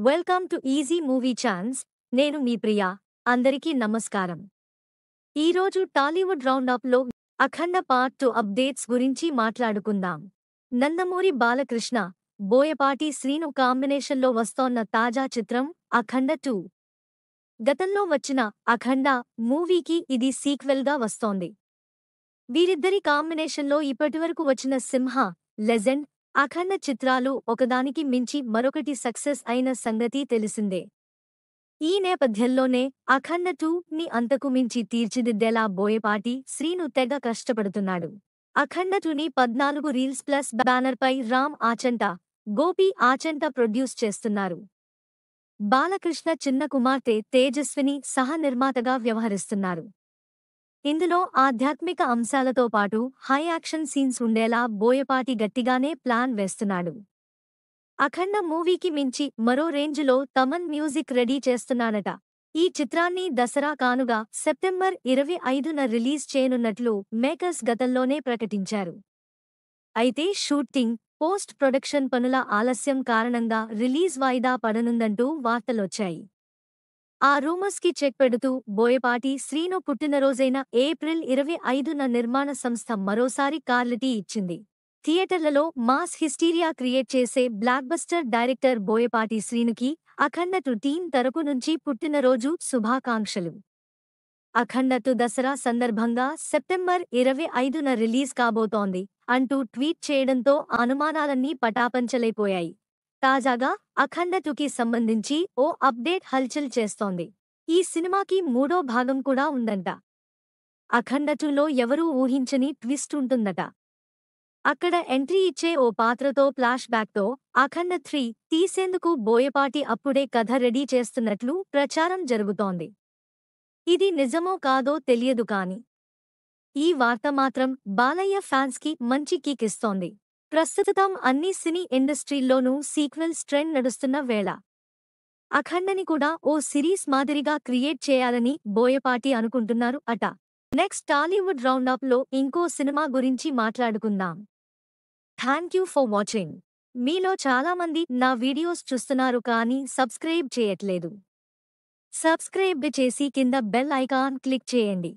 Welcome to easy movie chance. నేను మీ ప్రియా. అందరికీ నమస్కారం. ఈరోజు టాలీవుడ్ రౌండప్లో అఖండ పార్ట్ 2 అప్డేట్స్ గురించి మాట్లాడుకుందాం. నందమూరి బాలకృష్ణ, బోయపాటి శ్రీను కాంబినేషన్లో వస్తోన్న తాజా చిత్రం అఖండ 2. గతంలో వచ్చిన అఖండ మూవీకి ఇది సీక్వెల్గా వస్తోంది. వీరిద్దరి కాంబినేషన్లో ఇప్పటివరకు వచ్చిన సింహ, లెజెండ్, అఖండ చిత్రాలు ఒకదానికి మించి మరొకటి సక్సెస్ అయిన సంగతి తెలిసిందే. ఈ నేపథ్యంలోనే అఖండ 2ని అంతకు మించి తీర్చిదిద్దేలా బోయపాటి శ్రీను తెగ కష్టపడుతున్నాడు. అఖండ 2ని 14 రీల్స్ ప్లస్ బ్యానర్పై రామ్ ఆచంట, గోపి ఆచంట ప్రొడ్యూస్ చేస్తున్నారు. బాలకృష్ణ చిన్న కుమార్తె తేజస్విని సహ నిర్మాతగా వ్యవహరిస్తున్నారు. ఇందులో ఆధ్యాత్మిక అంశాలతో పాటు హై యాక్షన్ సీన్స్ ఉండేలా బోయపాటి గట్టిగానే ప్లాన్ వేస్తున్నాడు. అఖండ మూవీకి మించి మరో రేంజ్లో తమన్ మ్యూజిక్ రెడీ చేస్తున్నాడట. ఈ చిత్రాన్ని దసరా కానుగా సెప్టెంబర్ 25న రిలీజ్ చేయనున్నట్లు మేకర్స్ గతంలోనే ప్రకటించారు. అయితే షూటింగ్, పోస్ట్ ప్రొడక్షన్ పనుల ఆలస్యం కారణంగా రిలీజ్ వాయిదా పడనుందంటూ వార్తలొచ్చాయి. ఆ రూమర్స్కి చెక్ పెడుతూ బోయపాటి శ్రీను పుట్టినరోజైన ఏప్రిల్ 25న నిర్మాణ సంస్థ మరోసారి క్లారిటీ ఇచ్చింది. థియేటర్లలో మాస్ హిస్టీరియా క్రియేట్ చేసే బ్లాక్బస్టర్ డైరెక్టర్ బోయపాటి శ్రీనుకి అఖండ 2 టీం తరపు నుంచి పుట్టినరోజు శుభాకాంక్షలు. అఖండ 2 దసరా సందర్భంగా సెప్టెంబర్ 25న రిలీజ్ కాబోతోంది అంటూ ట్వీట్ చేయడంతో అనుమానాలన్నీ పటాపంచలైపోయాయి. తాజాగా అఖండ 2కి సంబంధించి ఓ అప్డేట్ హల్చల్ చేస్తోంది. ఈ సినిమాకి మూడో భాగం కూడా ఉందంట. అఖండ 2లో ఎవరూ ఊహించని ట్విస్ట్ ఉంటుందట. అక్కడ ఎంట్రీ ఇచ్చే ఓ పాత్రతో ఫ్లాష్ బ్యాక్తో అఖండ 3 తీసేందుకు బోయపాటి అప్పుడే కథ రెడీ చేస్తున్నట్లు ప్రచారం జరుగుతోంది. ఇది నిజమో కాదో తెలియదు కానీ ఈ వార్త మాత్రం బాలయ్య ఫ్యాన్స్కి మంచి కిక్ ఇస్తోంది. ప్రస్తుతం అన్ని సినీ ఇండస్ట్రీల్లోనూ సీక్వెల్స్ ట్రెండ్ నడుస్తున్న వేళ అఖండని కూడా ఓ సిరీస్ మాదిరిగా క్రియేట్ చేయాలని బోయపాటి అనుకుంటున్నారు అట. నెక్స్ట్ టాలీవుడ్ రౌండప్లో ఇంకో సినిమా గురించి మాట్లాడుకుందాం. Thank you for watching. మీలో చాలామంది నా వీడియోస్ చూస్తున్నారు కానీ సబ్స్క్రైబ్ చేయట్లేదు. సబ్స్క్రైబ్ చేసి కింద బెల్ ఐకాన్ క్లిక్ చేయండి.